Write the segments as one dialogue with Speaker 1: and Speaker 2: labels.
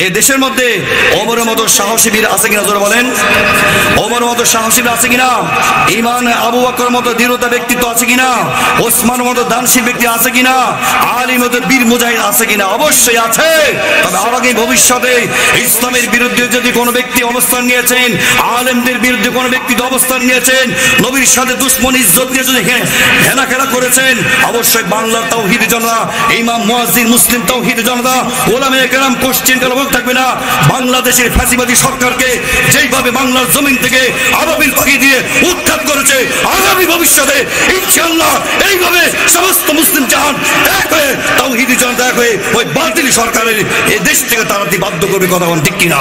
Speaker 1: এই দেশের মধ্যে ওমরের মতো সাহসী বীর আছে কিনা জোরে বলেন? ওমরের মতো সাহসী বীর আছে কিনা? ইমান আবু বকরের মতো দৃঢ়তা ব্যক্তিত্ব আছে কিনা? ওসমানের মতো দানশীল ব্যক্তি আছে কিনা? আলীর মতো বীর মুজাহিদ আছে কিনা? অবশ্যই আছে। তবে আগামী ভবিষ্যতে ইসলামের বিরুদ্ধে যদি কোনো ব্যক্তি অবস্থান নিয়েছেন, আলেমদের বিরুদ্ধে কোনো ব্যক্তি অবস্থান নিয়েছেন, নবীর সাথে দুশমন ইজ্জত নিয়ে যদি হেলাখেলা করেছেন, অবশ্যই বাংলার তাওহীদ জনতা, ইমাম মুয়াজ্জিন মুসলিম তাওহীদ জনতা, উলামায়ে কেরাম কোশ্চেন কালো থাকবে না। বাংলাদেশের ফ্যাসিবাদী সরকারকে যেইভাবে বাংলার জমিন থেকে আবাবিল পাখি দিয়ে উৎখাত করেছে, আগামী ভবিষ্যতে ইনশাআল্লাহ এইভাবে সমস্ত মুসলিম জাহান এক হয়ে তাওহীদি জনতা এক হয়ে ওই বাতিল সরকারের এই দেশ থেকে তাড়াতে বাধ্য করবে। কথা বলেন ঠিক কিনা?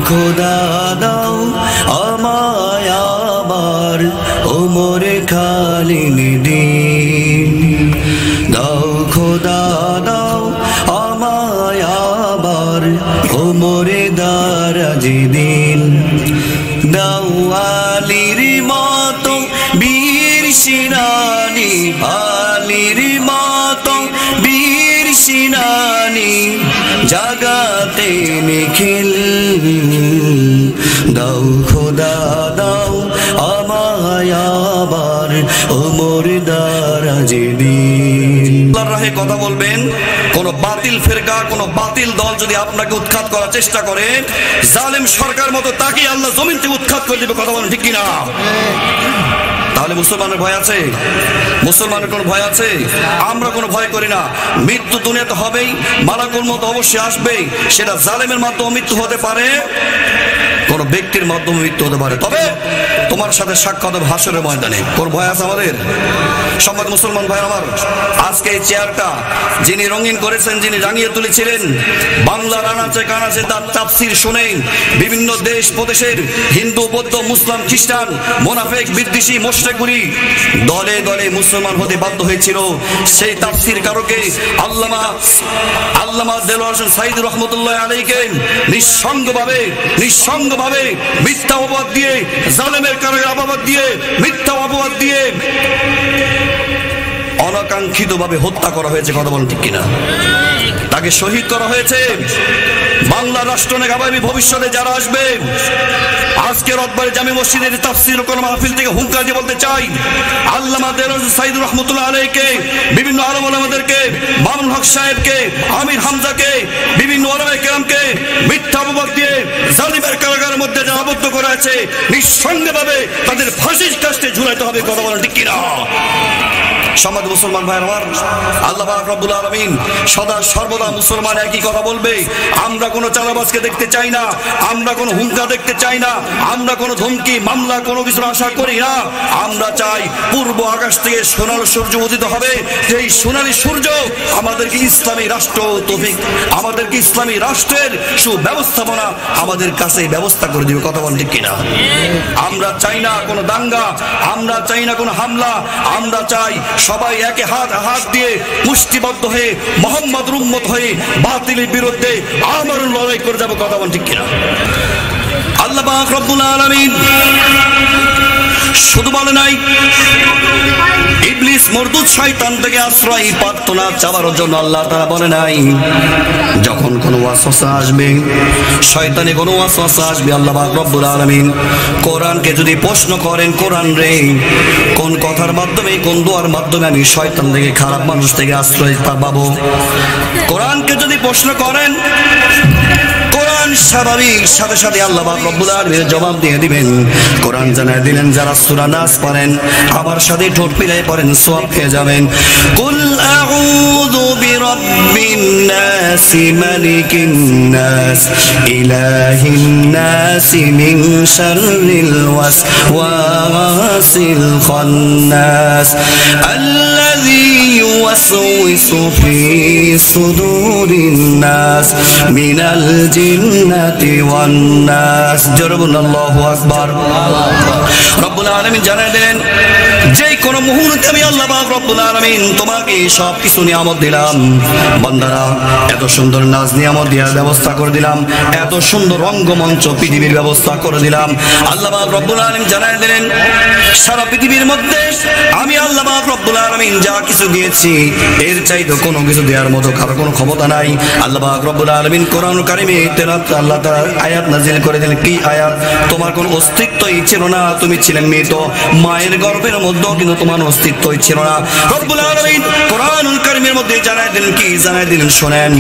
Speaker 2: খোদা দাও আমায় আবার ওমরে খালিদ দিন, দাও খোদা দাও আমায় আবার ওমরে দারাজ দিন, দাও আলীর মতো বীর সেনানী, আলীর মতো বীর সেনানী জাগাতে নিখিল, দাও খোদা দাও আমায় আবার ওমর দারাজ দিন।
Speaker 1: আল্লাহর রাহে কথা বলবেন। কোন বাতিল ফিরকা, কোন বাতিল দল যদি আপনাকে উৎখাত করার চেষ্টা করে, জালেম সরকার মতো তাকে আল্লাহ জমিন থেকে উৎখাত করে দিবে। কথা বলেন ঠিক কিনা? তাহলে মুসলমানের ভয় আছে? মুসলমানের কোনো ভয় আছে? আমরা কোনো ভয় করি না। মৃত্যু দুনিয়াতে হবেই, মালাকুল মউত অবশ্যই আসবেই। সেটা জালেমের মাধ্যমে মৃত্যু হতে পারে, কোন ব্যক্তির মাধ্যমে মৃত্যু হতে পারে। তবে তোমার সাথে সাক্ষাৎ হবে হাসরের ময়দানে। কোন ভয় আছে আমাদের? সম্মানিত মুসলমান ভাই আমার, আজকে এই চেয়ারটা যিনি রঙিন করেছেন, যিনি রাঙিয়ে তুলেছিলেন, বাংলার আনাচে কানাচে তার তাফসীর শুনে বিভিন্ন দেশ প্রদেশের হিন্দু, বৌদ্ধ, মুসলিম, খ্রিস্টান, মুনাফিক, বিদ্বেষী, মুশরিকগুলি দলে দলে মুসলমান হতে বাধ্য হয়েছিল। সেই তাফসীর কারকে আল্লামা দেলোয়ার হোসেন সাঈদী রহমতুল্লাহ আলাইহিকে নিঃসঙ্গভাবে মিথ্যা অপবাদ দিয়ে, জালেমের কারণে অপবাদ দিয়ে, মিথ্যা অপবাদ দিয়ে অনাকাঙ্ক্ষিতভাবে হত্যা করা হয়েছে। কথা বলেন ঠিক কিনা? তাকে শহীদ করা হয়েছে। বাংলা রাষ্ট্রনায়ক আগামী ভবিষ্যতে যারা আসবে, আজকে রথবাড়ি জামে মসজিদের তাফসীর ও কোরআন মাহফিল থেকে হুঙ্কার দিয়ে বলতে চাই, আল্লামা দেলোয়ার হোসেন সাঈদী রহমতুল্লাহ আলাইহিকে, বিভিন্ন আলেম ওলামাদেরকে, মামুনুল হক সাহেবকে, আমির হামজাকে, বিভিন্ন ওলামায়ে কেরামকে মিথ্যা অপবাদ দিয়ে জালিমের কারাগারের মধ্যে যারা আবদ্ধ করা আছে, নিঃসঙ্গভাবে তাদের ফাঁসির কাস্টে ঝুলাইতে হবে। কথা বলেন ঠিক কিনা? সম্মানিত মুসলমান ভাই আমার, আল্লাহ পাক রব্বুল আলামিন সদা সর্বদা মুসলমান একই কথা বলবে। আমরা কোনো চালাবাজকে দেখতে চাই না, আমরা কোনো হুঙ্কার দেখতে চাই না, আমরা কোনো ধমকি মামলা কোনো কিছুর আশা করি না। আমরা চাই পূর্ব আকাশ থেকে সোনার সূর্য উদিত হবে, সেই সোনালী সূর্য আমাদেরকে ইসলামী রাষ্ট্র তৌফিক, আমাদেরকে ইসলামী রাষ্ট্রের সুব্যবস্থাপনা আমাদের কাছে ব্যবস্থা করে দিবে। কথা বলেন ঠিক কিনা? আমরা চাই না কোনো দাঙ্গা, আমরা চাই না কোনো হামলা, আমরা চাই সবাই একে হাত দিয়ে মুষ্টিবদ্ধ হয়ে মুহাম্মদের উম্মত হয়ে বাতিলের বিরুদ্ধে আমরণ লড়াই করে যাব। কথা বলেন ঠিক কিনা? আল্লাহ পাক রব্বুল আলামিন শুধু বলে নাই ইবলিস মরদুদ শয়তান থেকে আশ্রয় প্রার্থনা চাওয়ার জন্য, আল্লাহ তাআলা বলে নাই যখন কোনো ওয়াসওয়াসা আসবে, শয়তানি কোনো ওয়াসওয়াসা আসবে, আল্লাহ পাক রব্বুল আলামিন কোরআনকে যদি প্রশ্ন করেন, কোরআন রে কোন কথার মাধ্যমে, কোন দোয়ার মাধ্যমে আমি শয়তান থেকে, খারাপ মানুষ থেকে আশ্রয় পাবো, কোরআনকে যদি প্রশ্ন করেন, স্বাভাবিক সাথে সাথে আল্লাহ পাক রব্বুল আলামিন জবাব দিয়ে দিবেন। কোরআন জানায় দিলেন যারা সূরা নাস পড়েন, আবার সাথে ঠোঁট মিলাই পড়েন, সওয়াব পেয়ে যাবেন। কুল আউযু বিরাব্বিন নাস মালিকিন নাস ইলাহিন নাস মিন শাররিল ওয়াসওয়াসিল খান্নাস আল্লাযী ইউওয়াসওয়িসু ফি সুদুরিন নাস মিনাল জিন্নাতি ওয়ান নাস। জোরে বলুন আল্লাহু আকবার। রব্বুল আলামিন জানায় দেন যে কোন মুহূর্তে আমি আল্লাহ পাক রব্বুল আলামিন তোমাকে সব কিছু নিয়ামত দিলাম। বান্দারা, এত সুন্দর নাজ নিয়ামত দেওয়ার ব্যবস্থা করে দিলাম, এত সুন্দর রঙ্গমঞ্চ পৃথিবীর ব্যবস্থা করে দিলাম। আল্লাহ পাক রব্বুল আলামিন জানায় দিলেন, সারা পৃথিবীর মধ্যে আমি আল্লাহ পাক রব্বুল আলামিন যা কিছু দিয়েছি এর চাইতে কোনো কিছু দেওয়ার মতো কারো কোনো ক্ষমতা নাই। আল্লাহ পাক রব্বুল আলামিন কোরআন কারিমে তেলাওয়াত আল্লাহ তাআলা আয়াত নাযিল করে দিলেন। কি আয়াত? তোমার কোনো অস্তিত্বই ছিল না, তুমি ছিলেন মৃত, মায়ের গর্ভের মধ্যেও কিন্তু তোমার অস্তিত্বই ছিল না। রব্বুল আলামিন কোরআনুল কারিমের মধ্যে জানায় দিলেন, কি জানায় দিলেন শোনেন,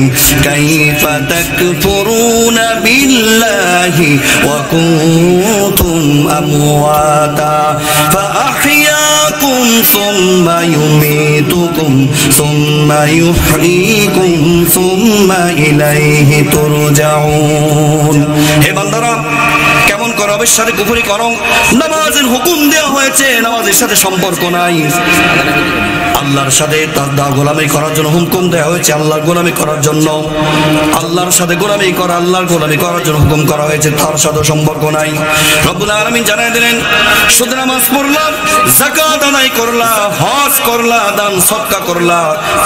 Speaker 1: কাইফা তাকফুরুনা বিল্লাহি ওয়া কুনতুম আমওয়াতা ফাআহইয়াকুম সুম্মা ইউমীতুকুম সুম্মা ইউহয়ীকুম সুম্মা ইলাইহি তুরজাউন। হে বান্দারা, কেমন করে রবের সাথে কুফরি করো? নামাজের হুকুম দেওয়া হয়েছে, নামাজের সাথে সম্পর্ক নাই। আল্লাহর সাথে তার গোলামি করার জন্য হুকুম দেওয়া হয়েছে, আল্লাহর গোলামি করার জন্য। আল্লাহর সাথে গোলামি করা, আল্লাহর গোলামি করার জন্য হুকুম করা হয়েছে, তার সাথে সম্পর্ক নাই। রব্বুল আলামিন জানায় দিলেন, শুধু নামাজ পড়লা, যাকাত আদায় করলা, হজ করলা, দান সদকা করলা,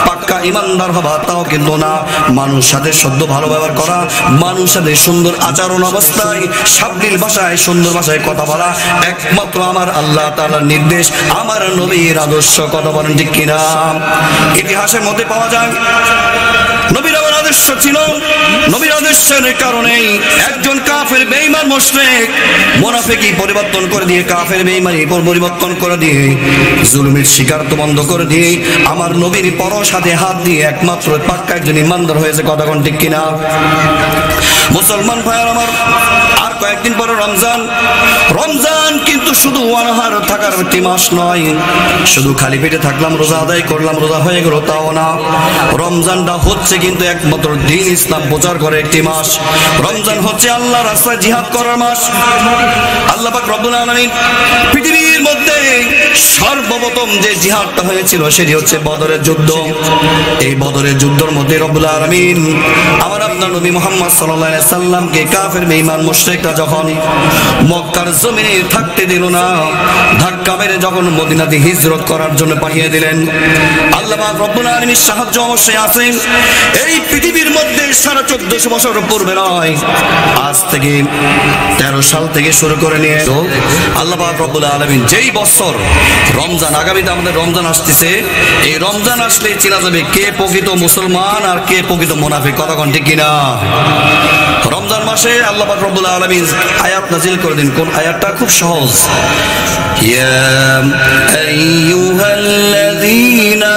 Speaker 1: পাক্কা ইমানদার হবা তাও কিন্তু না। মানুষ সাথে সদ্য ভালো ব্যবহার করা, মানুষ সাথে সুন্দর আচরণ অবস্থায়, সাবলীল ভাষায়, সুন্দর ভাষায় কথা বলা একমাত্র আমার আল্লাহ তাআলার নির্দেশ, আমার নবীর আদর্শ। কথা বলেন ঠিক কিনা? ইতিহাসের মধ্যে পাওয়া যায় নবীর আদর্শ ছিল, নবীর আদর্শের কারণেই একজন কাফের বেঈমান মুশরিক মুনাফিকি পরিবর্তন করে দিয়ে, কাফের বেঈমানি পরিবর্তন করে দিয়ে, জুলুমের শিকার তো বন্ধ করে দিয়ে আমার নবীর পরশ হাতে হাত দিয়ে একমাত্র পাক্কা একজন ইমানদার হয়েছে। কথা কোন ঠিক কিনা? মুসলমান ভাইয়ের আমার, আর কয়েকদিন পরে রমজান। রমজান কিন্তু শুধু অনাহার থাকার একটি মাস নয়, শুধু খালি পেটে থাকলাম, রোজা আদায় করলাম, রোজা হয়ে গেল তাও না। রমজানটা হচ্ছে কিন্তু একমাত্র দিন ইসলাম প্রচার করে একটি মাস। রমজান হচ্ছে আল্লাহ রাস্তায় জিহাদ করার মাস। আল্লাহ পাক রব্বুল আলামিন পৃথিবীর মধ্যে সর্বপ্রথম যে জিহাদটা হয়েছিল সেটি হচ্ছে বদরের যুদ্ধ। এই বদরের যুদ্ধের মধ্যে রব্বুল আলামিন আমার আপনার নবী মুহাম্মদ সাল্লাল্লাহু আলাইহি সাল্লামকে কাফের বেঈমান মুশরিকরা যখন মক্কার জমিনে থাকতে দিল না, ধাক্কা মেরে যখন মদিনাতে হিজরত করার জন্য পাঠিয়ে দিলেন, আল্লাহ পাক রব্বুল আলামিনের সাহায্য অবশ্যই আছে। এই পৃথিবীর মধ্যে 1450 বছর পূর্বে নয়, আজ থেকে 13 সাল থেকে শুরু করে নিয়ে আল্লাহ পাক রব্বুল আলামিন যেই বছর রমজান, আগামীতে আমাদের রমজান আসতেছে, এই রমজান আসলে চেনা যাবে কে প্রকৃত মুসলমান আর কে প্রকৃত মুনাফিক। কথা কোন ঠিক কিনা? রমজান মাসে আল্লাহ পাক রব্বুল আলামিন আয়াত নাযিল করে দিন। কোন আয়াতটা? খুব সহজ, ইয়া আইয়ুহাল্লাযীনা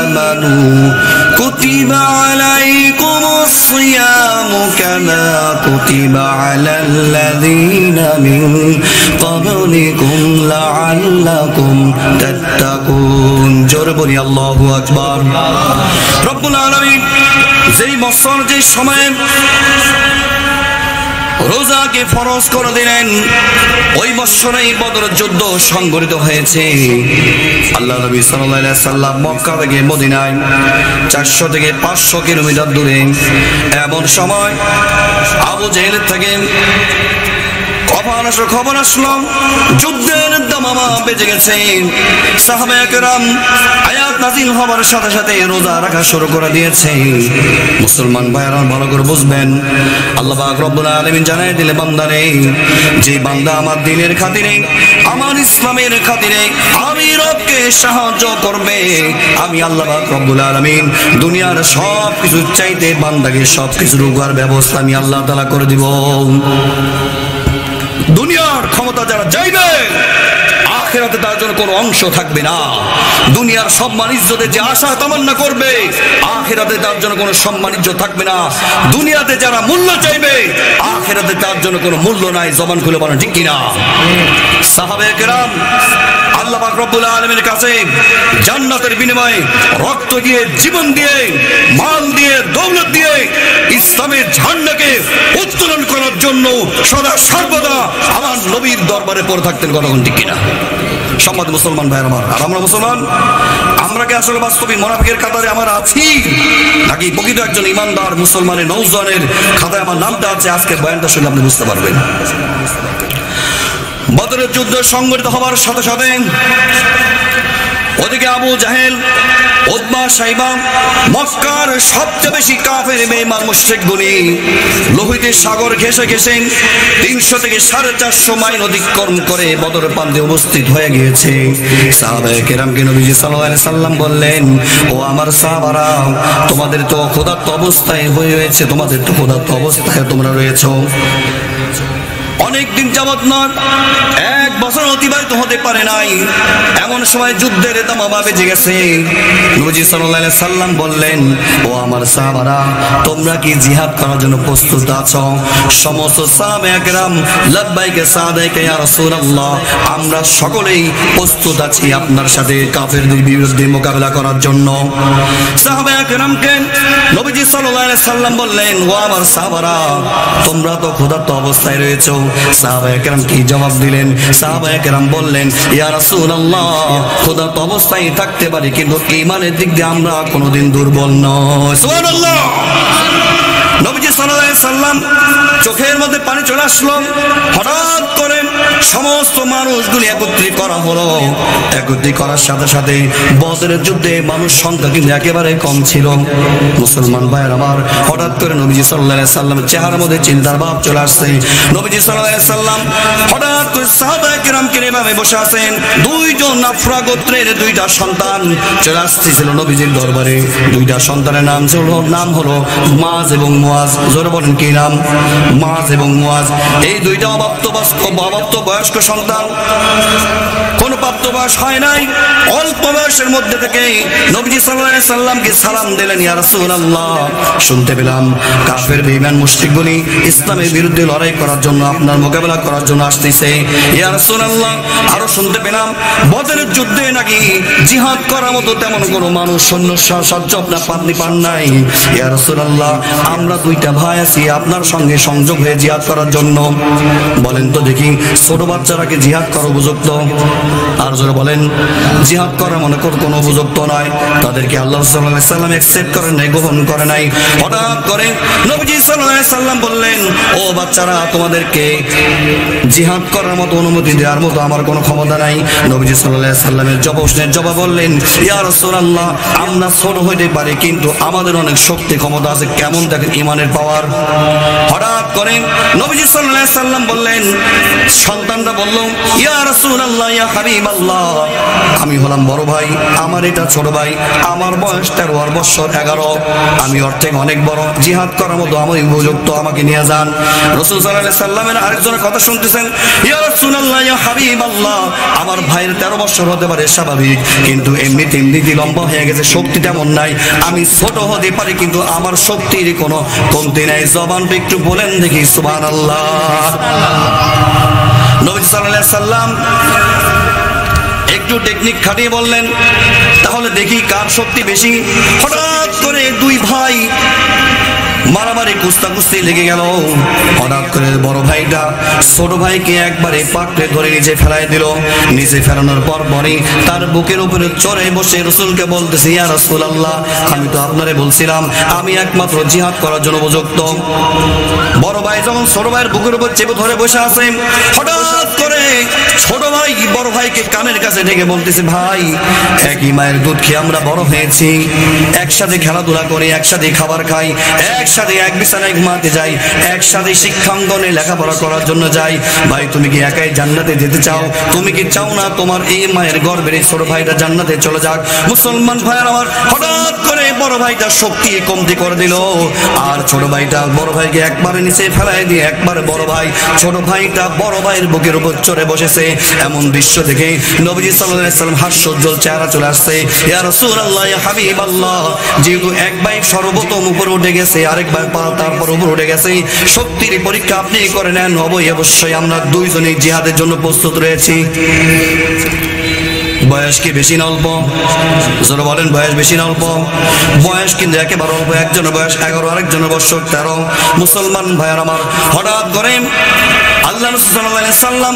Speaker 1: আমানু কুতিবা আলাইকুমুস সিয়ামু কামা কুতিবা আলাল্লাযীনা মিন ক্বাবলিকুম লাআল্লাকুম তাত্তাকুন। জোরে বলি আল্লাহু আকবার। রব্বুল আলামিন যেই বছর, যেই সময়ে রোজাকে ফরজ করে দিলেন, ওই বছরেই বদরের যুদ্ধ সংঘটিত হয়েছে। আল্লাহ নবী সাল্লাল্লাহু আলাইহি সাল্লাম মক্কা থেকে মদিনায় 400 থেকে 500 কিলোমিটার দূরে, এমন সময় আবু জেহেল থেকে খবর আসলো যুদ্ধের দামামা বেজে গেছে। সাহাবায়ে কেরাম আয়াত নাযিল হওয়ার সাথে সাথে রোজা রাখা শুরু করে দিয়েছে। মুসলমান ভাইরা ভালো করে বুঝবেন, আল্লাহ পাক রব্বুল আলামিন জানায় দিলে, বান্দারে, যে বান্দা আমার দ্বীনের খাতিরে, আমার ইসলামের খাতিরে আমি রবকে সাহায্য করবে, আমি আল্লাহ পাক রব্বুল আলামিন দুনিয়ার সব কিছু চাইতে বান্দাকে সব কিছু রোগার ব্যবস্থা আমি আল্লাহ তাআলা করে দিব। দুনিয়ার ক্ষমতা যারা চাইবে, আখিরাতে তার জন্য কোনো অংশ থাকবে না। দুনিয়ার সম্মান ইজ্জতে যে আশা তামান্না করবে, আখিরাতে তার জন্য কোনো সম্মান ইজ্জত থাকবে না। দুনিয়াতে যারা মূল্য চাইবে, আখিরাতে তার জন্য কোনো মূল্য নাই। জবান খুলে বলেন ঠিক কিনা? সাহাবায়ে কেরাম আল্লাহ পাক রব্বুল আলামিনের কাছে জান্নাতের বিনিময়ে রক্ত দিয়ে, জীবন দিয়ে, মাল দিয়ে, দৌলত দিয়ে ইসলামের ঝান্ডাকে উত্তোলন করার জন্য সদা সর্বদা আমার নবীর দরবারে পড়ে থাকতেন। কথা ঠিক কিনা? সম্মানিত মুসলমান ভাইয়ের আমার, আর আমরা মুসলমান, আমরা কি আসলে বাস্তবিক মুনাফিকের কাতারে আমরা আছি, নাকি প্রকৃত একজন ইমানদার মুসলমানের নওজওয়ানের খাতায় আমার নামটা আছে? আজকের বয়ানটা শুনে আপনি বুঝতে পারবেন। বদরের যুদ্ধ সংগঠিত হবার সাথে সাথে ওদিকে আবু জাহেল, উতবা, সাইবা, মক্কার সবচেয়ে বেশি কাফের বেঈমান মুশরিক গুলি লোহিতের সাগর ঘেঁষে ঘেঁষে 300 থেকে 450 মাইল অতিক্রম করে বদর প্রান্তে উপস্থিত হয়ে গিয়েছে। সাহাবায়ে কেরামকে নবীজি সাল্লাল্লাহু আলাইহি সাল্লাম বললেন, ও আমার সাহাবারা, তোমাদের তো ক্ষুধার্ত অবস্থায় হয়েছে, তোমাদের তো ক্ষুধার্ত অবস্থায় তোমরা রয়েছো। অনেকদিন যাবত নয়, 1 বছর অতিবাহিত হতে পারে নাই, এমন সময় যুদ্ধের দামামা বেজে গেছে। নবীজি সাল্লাল্লাহু আলাইহি সাল্লাম বললেন, ও আমার সাহাবারা, তোমরা কি জিহাদ করার জন্য প্রস্তুত আছো? সমস্ত সাহাবায়ে কেরাম লাব্বাইকে সাদাইকে ইয়া রাসূলুল্লাহ, আমরা সকলেই প্রস্তুত আছি আপনার সাথে কাফেরদের বিরুদ্ধে মোকাবেলা করার জন্য। সাহাবায়ে কেরামকে নবীজি সাল্লাল্লাহু আলাইহি সাল্লাম বললেন, ও আমার সাহাবারা, তোমরা তো ক্ষুধার্ত অবস্থায় রয়েছো। সাহাবায়ে কেরাম কি জবাব দিলেন? সাহাবায়ে কেরাম বললেন, ইয়া রাসূলুল্লাহ, ক্ষুধার্ত অবস্থায় থাকতে পারি, কিন্তু ঈমানের দিক দিয়ে আমরা কোনোদিন দুর্বল নই। সুবহানাল্লাহ। নবীজি সাল্লাল্লাহু আলাইহি সাল্লাম চোখের মধ্যে পানি চলে আসলো। হঠাৎ করে সমস্ত মানুষগুলি একত্রিত করা হলো। একত্রিত করার সাথে সাথে বদরের যুদ্ধে মানুষ সংখ্যা কিন্তু একেবারে কম ছিল। মুসলমান ভাইয়ের আমার, হঠাৎ করে নবীজি সাল্লাল্লাহু আলাইহি সাল্লামের চেহারার মধ্যে চিন্তার ভাব চলে আসছে। নবীজি সাল্লাল্লাহু আলাইহি সাল্লাম হঠাৎ করে সাহাবায়ে কেরামকে এভাবে বসে আছেন। 2 জন নাফরা গোত্রের 2টা সন্তান চলে আসতেছিল নবীজির দরবারে। 2টা সন্তানের নাম হলো মুআজ এবং মুআজ। জোরে বলেন কি নাম? মুআজ এবং মুআজ। এই 2টা অপ্রাপ্তবয়স্ক সন্তান, কোন প্রাপ্ত বয়স হয় নাই, অল্প বয়সের মধ্যে থেকে নবীজি সাল্লাল্লাহু আলাইহি সাল্লামকে সালাম দিলেন, ইয়া রাসূলুল্লাহ, শুনতে পেলাম কাফের বেঈমান মুশরিকগুলি ইসলামের বিরুদ্ধে লড়াই করার জন্য, আপনার মোকাবেলা করার জন্য আসতেছে। ইয়া রাসূলুল্লাহ, আরো শুনতে পেলাম বদরের যুদ্ধে নাকি জিহাদ করার মতো তেমন কোনো মানুষ সৈন্য সাহায্য আপনার পান নাই। ইয়া রাসূলুল্লাহ, আমরা 2টা ভাই আছি আপনার সঙ্গে সংযোগ হয়ে জিহাদ করার জন্য। বলেন তো দেখি, ছোট বাচ্চারা কি জিহাদ করা উপযুক্ত? আর যারা বলেন জিহাদ করা মনে কর কোনো উপযুক্ত নয়, তাদেরকে আল্লাহ সাল্লাল্লাহু আলাইহি সাল্লাম অ্যাকসেপ্ট করে নাই, গ্রহণ করে নাই। হঠাৎ করে নবীজি সাল্লাল্লাহু আলাইহি সাল্লাম বললেন, ও বাচ্চারা, তোমাদেরকে জিহাদ করার মতো অনুমতি দেওয়ার মতো আমার কোনো ক্ষমতা নাই। নবীজি সাল্লাল্লাহু আলাইহি সাল্লামের প্রশ্নের জবাব বললেন, ইয়া রাসূলুল্লাহ, আমরা ছোট হইতে পারি, কিন্তু আমাদের অনেক শক্তি ক্ষমতা আছে। কেমন দেখেন ঈমানের পাওয়ার। হঠাৎ করে নবীজি সাল্লাল্লাহু আলাইহি সাল্লাম বললেন, সন্তানরা বলল, ইয়া রাসূলুল্লাহ, ইয়া হাবিবাল্লাহ, আমি হলাম বড় ভাই, আমার এটা ছোট ভাই, আমার বয়স 13 বছর 11, আমি ওর থেকে অনেক বড়, জিহাদ করার মতো আমি উপযুক্ত, আমাকে নিয়ে যান। রাসূল সাল্লাল্লাহু আলাইহি সাল্লামের আরেকজনের কথা শুনতেছেন, ইয়া রাসূলুল্লাহ, ইয়া হাবিবাল্লাহ, আমার ভাইয়ের 13 বছর হতে পারে স্বাভাবিক, কিন্তু এমনিতে লম্বা হয়ে গেছে, শক্তি তেমন নাই, আমি ছোট হতে পারি, কিন্তু আমার শক্তির কোনো কমতি নাই। জবানটা একটু বলেন দেখি, সুবহানাল্লাহ। নবী সাল্লাল্লাহু আলাইহি সাল্লাম একটু টেকনিক খাটিয়ে বললেন, তাহলে দেখি কার শক্তি বেশি। হঠাৎ করে 2 ভাই মারামারি কুস্তাকুস্তি লেগে গেল। হঠাৎ করে বড় ভাইটা ছোট ভাইকে একবারে পাকড়ে ধরে নিচে ফেলাই দিল। নিচে ফেলানোর পর পরই তার বুকের উপরে চড়ে বসে রাসূলকে বলতেছে, ইয়া রাসূলুল্লাহ, আমি তো আপনারে বলছিলাম আমি একমাত্র জিহাদ করার জন্য উপযুক্ত। বড় ভাই যখন ছোট ভাইয়ের বুকের উপর চেপে ধরে বসে আছে, হঠাৎ করে ছোট ভাই বড় ভাইকে কানের কাছে ডেকে বলতেছে, ভাই, একই মায়ের দুধ খেয়ে আমরা বড় হয়েছি, একসাথে খেলাধুলা করি, একসাথে খাবার খাই, একসাথে এক বিছানায় ঘুমাতে যাই, একসাথে শিক্ষাঙ্গনে লেখাপড়া করার জন্য যাই। ভাই, তুমি কি একাই জান্নাতে যেতে চাও? তুমি কি চাও না তোমার এই মায়ের গর্ভের এই ছোট ভাইটা জান্নাতে চলে যাক? মুসলমান ভাইয়ের আমার, হঠাৎ করে বড় ভাইটা শক্তি কমতি করে দিল, আর ছোট ভাইটা বড় ভাইকে একবারে নিচে ফেলাই দিয়ে একবারে বড় ভাই ছোট ভাইটা বড় ভাইয়ের বুকের উপর চড়ে বসেছে। এমন দৃশ্য দেখে নবীজি সাল্লাল্লাহু আলাইহি সাল্লাম হাস্যোজ্জ্বল চেহারা চলে আসছে। ইয়া রাসূলুল্লাহ, ইয়া হাবিবাল্লাহ, যেহেতু এক ভাই সর্বপ্রথম উপরে উঠে গেছে, আরেক ভাই তারপর উপরে উঠে গেছে, শক্তির পরীক্ষা আপনি করে নেন, অবশ্যই আমরা 2 জনেই জিহাদের জন্য প্রস্তুত রয়েছি। বয়স কি বেশি না অল্প? যারা বলেন বয়স বেশি না অল্প? বয়স কিন্তু একেবারে অল্প। একজনের বয়স 11, আরেকজনের বয়স 13। মুসলমান ভাইয়ার আমার, হঠাৎ করে আল্লাহ রাসূল সাল্লাল্লাহু আলাইহি সাল্লাম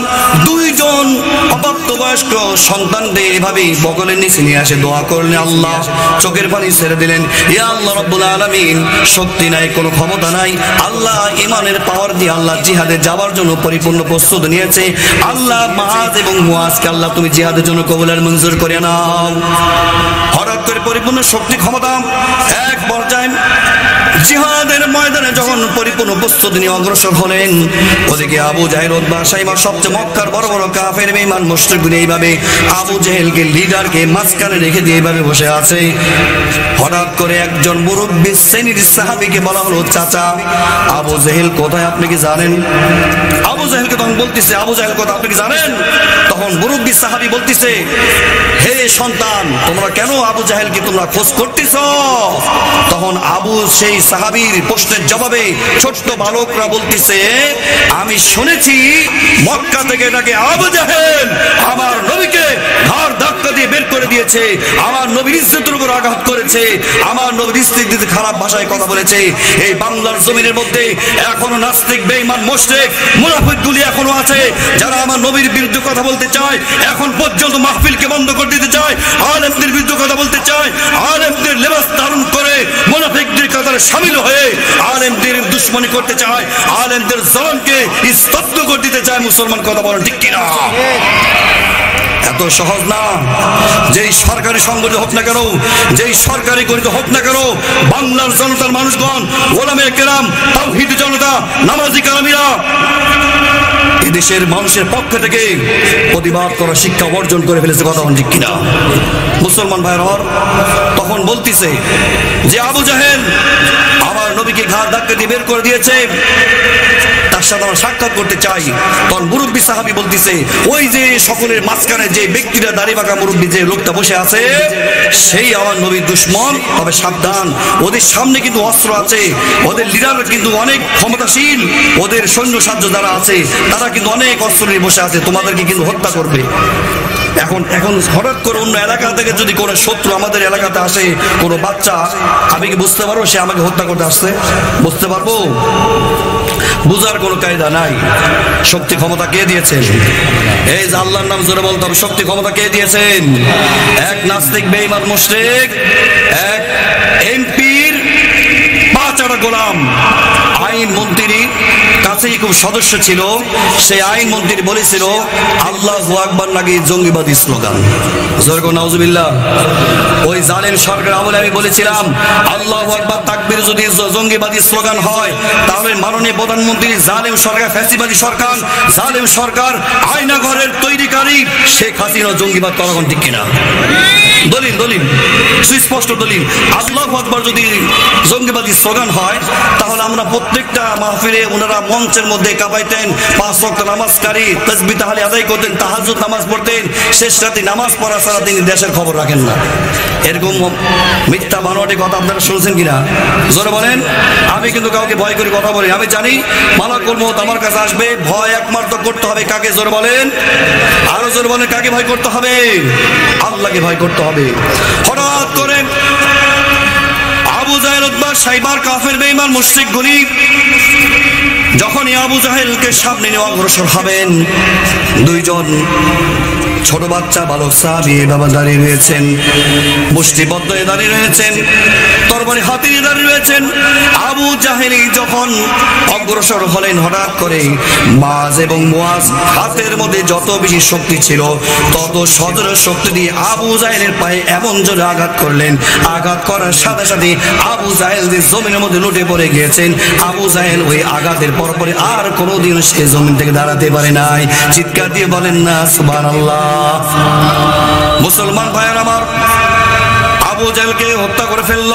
Speaker 1: দুইজন অপ্রাপ্তবয়স্ক সন্তানদের এভাবে বগলের নিচে নিয়ে আসে দোয়া করলেন, আল্লাহ চোখের পানি ছেড়ে দিলেন, ইয়া আল্লাহ রাব্বুল আলামিন, শক্তি নাই, কোনো ক্ষমতা নাই, আল্লাহ ইমানের পাওয়ার দিয়ে আল্লাহ জিহাদে যাওয়ার জন্য পরিপূর্ণ প্রস্তুত নিয়েছে, আল্লাহ মাআজ এবং মুআজকে আল্লাহ তুমি জিহাদের জন্য কবুল আর মঞ্জুর করে নাও। হঠাৎ করে পরিপূর্ণ শক্তি ক্ষমতা এক পর্যায়ে জিহাদের ময়দানে যখন পরিপূর্ণ প্রস্তুতি নিয়ে অগ্রসর হলেন, ওদিকে আবু জাহেল, উতবা, শাইবা সবচেয়ে মক্কার বড় বড় কাফের বেঈমান মুশরিকগুলো এইভাবে আবু জাহেলকে লিডারকে মাঝখানে রেখে দিয়ে এইভাবে বসে আছে। হঠাৎ করে একজন মুরব্বী শ্রেণীর সাহাবীকে বলা হলো, চাচা আবু জাহেল কোথায় আপনি কি জানেন? আবু জাহেলকে তখন বলতেছে, আবু জাহেল কোথায় আপনি কি জানেন? তখন মুরব্বী সাহাবী বলতেছে, হে সন্তান, তোমরা কেন আবু জাহেলকে তোমরা খোঁজ করতেছ? তখন আবু সেই সাহাবীর প্রশ্নের জবাবে ছোট্ট বালকরা বলতেছে, আমি শুনেছি মক্কা থেকে নাকি আবু জাহেল আমার নবীকে ঘাড় ধাক্কা দিয়ে বের করে দিয়েছে, আমার নবীর ইজ্জতের উপর আঘাত করেছে, আমার নবীর স্ত্রীদের খারাপ ভাষায় কথা বলেছে। এই বাংলার জমিনের মধ্যে এখনো নাস্তিক, বেঈমান, মুশরিক, মুনাফিকগুলি এখনো আছে, যারা আমার নবীর বিরুদ্ধে কথা বলতে চায়, এখন পর্যন্ত মাহফিলকে বন্ধ করে দিতে চায়, আলেমদের বিরুদ্ধে কথা বলতে চায়, আলেমদের লেবাস ধারণ করে মুনাফিকদের কাতারে শামিল হয়ে আলেমদের দুশমনি করতে চায়, আলেমদের জবানকে স্তব্ধ করে দিতে চায়। মুসলমান কথা বলেন ঠিক কিনা? এত সহজ না। যেই সরকারি সংগঠন হোক না কেন, যেই সরকারি গঠিত হোক না কেন, বাংলার জনতার মানুষগণ, ওলামায়ে কেরাম, তাওহীদি জনতা, নামাজি কালামিরা এদেশের মানুষের পক্ষ থেকে প্রতিবাদ করা শিক্ষা অর্জন করে ফেলেছে। কথা ঠিক কিনা? মুসলমান ভাইরা তখন বলতেছে যে আবু জাহেল আমার নবীকে ঘাড় ধাক্কা দিয়ে বের করে দিয়েছে, তার সাথে আমরা সাক্ষাৎ করতে চাই। তখন মুরব্বী সাহাবী বলতেছে, ওই যে সকলের মাঝখানে যে ব্যক্তিটা দাড়ি বাঁকা মুরব্বী যে লোকটা বসে আছে, সেই আমার নবীর দুশমন, তবে সাবধান, ওদের সামনে কিন্তু অস্ত্র আছে, ওদের লিডার কিন্তু অনেক ক্ষমতাশীল, ওদের সৈন্য সাহায্য যারা আছে তারা কিন্তু অনেক অস্ত্র নিয়ে বসে আছে, তোমাদেরকে কিন্তু হত্যা করবে। এখন হঠাৎ করে অন্য এলাকা থেকে যদি কোনো শত্রু আমাদের এলাকাতে আসে, কোনো বাচ্চা, আমি কি বুঝতে পারবো সে আমাকে হত্যা করতে আসছে? বুঝতে পারবো? বুঝার কোনো কায়দা নাই। শক্তি ক্ষমতা কে দিয়েছেন? এই যে আল্লাহর নাম জোরে বলতে হবে, শক্তি ক্ষমতা কে দিয়েছেন? এক নাস্তিক, বেঈমান, মুশরিক, এক এমপির পাঁচটা গোলাম আইন মন্ত্রী কাছেই খুব সদস্য ছিল, সেই আইন মন্ত্রী বলেছিল আল্লাহু আকবার নাকি জঙ্গিবাদী স্লোগান। জোরে নাউজুবিল্লাহ। ওই জালেম সরকার আমলে আমি বলেছিলাম আল্লাহু আকবার তাকবীর যদি জঙ্গিবাদী স্লোগান হয়, তাহলে মাননীয় প্রধানমন্ত্রী জালেম সরকার, ফ্যাসিবাদী সরকার, জালেম সরকার, আয়নাঘরের তৈরিকারী শেখ হাসিনা জঙ্গিবাদ করাগণ ঠিক কিনা? দলিল সুস্পষ্ট দলিল। আল্লাহু আকবার যদি জঙ্গিবাদী স্লোগান হয়, তাহলে আমরা প্রত্যেকটা মাহফিলে ওনারা মঞ্চের মধ্যে কাঁপাইতেন, 5 ওয়াক্ত নামাজকারী, তাসবিহ তাহলে আদায় করতেন, তাহাজ্জুদ নামাজ পড়তেন, শেষ রাতে নামাজ পড়া ছাড়া তিনি দেশের খবর রাখেন না। এরকম মিথ্যা বানোয়াটি কথা আপনারা শুনছেন কিনা? জোরে বলেন। আমি কিন্তু কাউকে ভয় করে কথা বলি, আমি জানি মালাকুল মউত আমার কাছে আসবে, ভয় একমাত্র করতে হবে কাকে? জোরে বলেন, আরো জোরে বলেন, কাকে ভয় করতে হবে? আল্লাহকে ভয় করতে হবে। হঠাৎ করে আবু জাহেল, উতবা, শাইবার কাফের বেঈমান মুশরিকগুলি যখনই আবু জাহেলকে সামনে নিয়ে অগ্রসর হবেন, দুইজন ছোট বাচ্চা বালক সাহাবী বাবা দাঁড়িয়ে রয়েছেন, মুষ্টিবদ্ধ হয়ে দাঁড়িয়ে রয়েছেন, তরবারি হাতে নিয়ে দাঁড়িয়ে রয়েছেন। আবু জাহেল যখন অগ্রসর হলেন, হঠাৎ করে মাজ এবং মুয়াজ হাতের মধ্যে যত বেশি শক্তি ছিল, তত সজোরে শক্তি দিয়ে আবু জাহেলের পায়ে এমন জোরে আঘাত করলেন, আঘাত করার সাথে সাথে আবু জাহেল যে জমিনের মধ্যে লুটে পড়ে গিয়েছেন। আবু জাহেল ওই আঘাতের পরপরে আর কোনোদিন সে জমিন থেকে দাঁড়াতে পারে নাই। চিৎকার দিয়ে বলেন না সুবহানাল্লাহ। মুসলমান ভাইয়ের আমার, আবু জাহেলকে হত্যা করে ফেলল।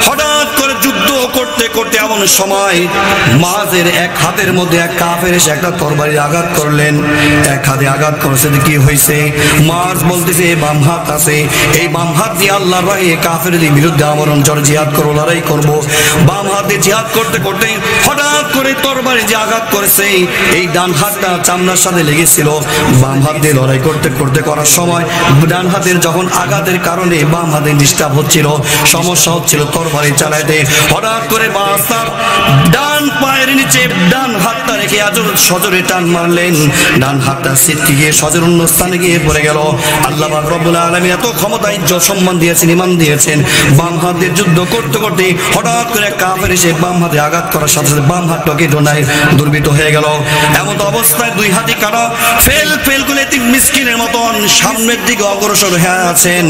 Speaker 1: হঠাৎ করে যুদ্ধ করতে করতে এমন সময় মাঝের এক হাতের মধ্যে এক কাফের এসে একটা তরবারি আঘাত করলেন। এক হাতে আঘাত করেছে, কি হয়েছে? মাঝ বলতেছে বাম হাত আছে, এই বাম হাত দিয়ে আল্লাহর রাহে কাফেরদের বিরুদ্ধে আমরণ চড় জিহাদ করবো, লড়াই করবো। বাম হাতে জিহাদ করতে করতে হঠাৎ করে তরবারি যে আঘাত করেছে, এই ডান হাতটা চামড়ার সাথে লেগেছিল। বাম হাত দিয়ে লড়াই করতে করতে করার সময় ডান হাতের যখন আঘাতের কারণে বাম হাতে ডিস্টার্ব হচ্ছিল, সমস্যা হচ্ছিল তরবারি চালাইতে। হঠাৎ করে ডান পায়ের নিচে ডান হাতটা রেখে সজরে টান মারলেন, ডান হাতটা ছিটকে গিয়ে সজর অন্য স্থানে গিয়ে পড়ে গেল। আল্লাহ পাক রব্বুল আলামিন এত ক্ষমতা ইজ্জত সম্মান দিয়েছেন, ইমান দিয়েছেন। বাম হাত দিয়ে যুদ্ধ করতে করতে হঠাৎ করে কাফের এসে বাম হাতে আঘাত করার সাথে সাথে বাম হাতটা কেটে নাই দুর্বৃত্ত হয়ে গেল। এমন অবস্থায় দুই হাতে কাটা ফেল ফেল করে তিন মিসকিনের মতন সামনের দিকে অগ্রসর হয়ে আছেন।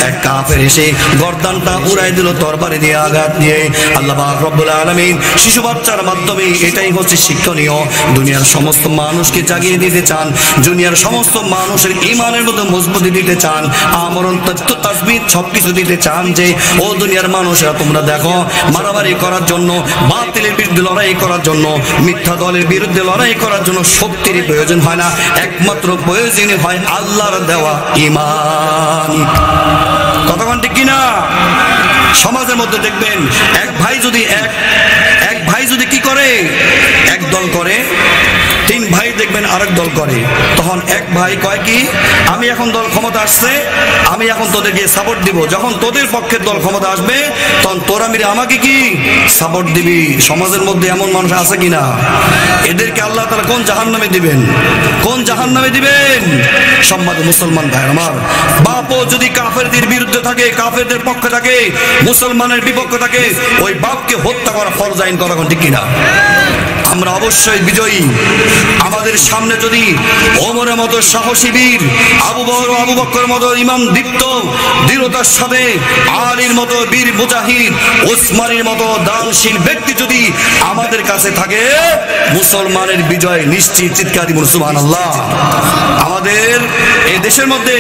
Speaker 1: এক কাফের এসে গর্দানটা উড়াই দিল তরবারি দিয়ে আঘাত দিয়ে। আল্লাহ পাক রব্বুল আলামিন শিশু বাচ্চার মাধ্যমে এটাই হচ্ছে শিক্ষণীয়। দুনিয়ার সমস্ত মানুষকে জাগিয়ে দিতে চান, দুনিয়ার সমস্ত মানুষের ঈমানের মধ্যে মজবুতি দিতে চান, আমরণ তত্ত্ব তাসবিহ সবকিছু দিতে চান যে ও দুনিয়ার মানুষরা তোমরা দেখো, মারামারি করার জন্য, বাতিলের বিরুদ্ধে লড়াই করার জন্য, মিথ্যা দলের বিরুদ্ধে লড়াই করার জন্য শক্তির প্রয়োজন হয় না, একমাত্র প্রয়োজন হয় আল্লাহর দেওয়া ঈমান। কতক্ষণ ঠিক কিনা? সমাজের মধ্যে দেখবেন এক ভাই যদি কি করে, এক দল করে, তিন ভাই দেখবেন আরেক দল করে। তখন এক ভাই কয় কি, আমি এখন দল ক্ষমতা আসছে, আমি এখন তোদেরকে সাপোর্ট দিব। যখন তোদের পক্ষের দল ক্ষমতা আসবে তখন তোরা মিলে আমাকে কি সাপোর্ট দিবি। সমাজের মধ্যে এমন মানুষ আছে কিনা? এদেরকে আল্লাহ তাআলা কোন জাহান্নামে দিবেন? কোন জাহান্নামে দিবেন? সম্মানিত মুসলমান ভাই আমার, বাপও যদি কাফেরদের বিরুদ্ধে থাকে, কাফেরদের পক্ষে থাকে, মুসলমানের বিপক্ষে থাকে, ওই বাপকে হত্যা করা ফরজ আইন করা ঠিক কিনা? আমরা অবশ্যই বিজয়ী। আমাদের সামনে যদি ওমরের মতো সাহসী বীর, আবু বকরের মতো ইমাম দীপ্ত দৃঢ়তার সাথে, আলীর মতো বীর মুজাহিদ, ওসমানের মতো দানশীল ব্যক্তি যদি আমাদের কাছে থাকে, মুসলমানের বিজয় নিশ্চিত। চিৎকার দিন সুবহানাল্লাহ। আমাদের এই দেশের মধ্যে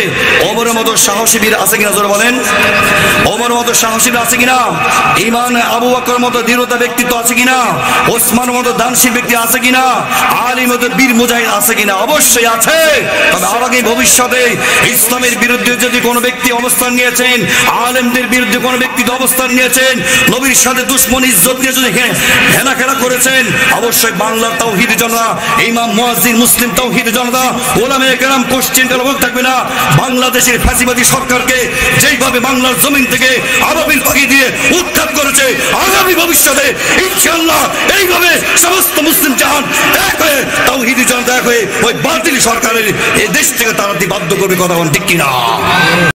Speaker 1: ওমরের মতো সাহসী বীর আছে কিনা জোরে বলেন? ওমরের মতো সাহসী বীর আছে কিনা? ইমান আবু বকরের মতো দৃঢ়তা ব্যক্তিত্ব আছে কিনা? ওসমানের মতো দানশীল ব্যক্তি আছে কিনা? আলীর মতো বীর মুজাহিদ আছে কিনা? অবশ্যই আছে। তবে আগামী ভবিষ্যতে ইসলামের বিরুদ্ধে যদি কোনো ব্যক্তি অবস্থান নিয়েছেন, আলেমদের বিরুদ্ধে কোনো ব্যক্তি অবস্থান নিয়েছেন, নবীর সাথে দুশমনী ইজ্জত দিয়ে যদি হেনাখেনা করেছেন, অবশ্যই বাংলার তাওহীদ জনতা, ইমাম মুয়াজ্জিন মুসলিম তাওহীদ জনতা, উলামায়ে কেরাম কোশ্চেন কালবক থাকবে না। বাংলাদেশের ফ্যাসিবাদী সরকারকে যেইভাবে বাংলার জমিন থেকে আবাবিল পাখি দিয়ে উৎখাত করেছে, আগামী ভবিষ্যতে ইনশাআল্লাহ এইভাবে সমস্ত মুসলিম জাহান এক হয়ে, তাওহীদি জনতা এক হয়ে ওই বাতিল সরকারের এই দেশ থেকে তাড়াতে বাধ্য করবে। কথা ঠিক কিনা?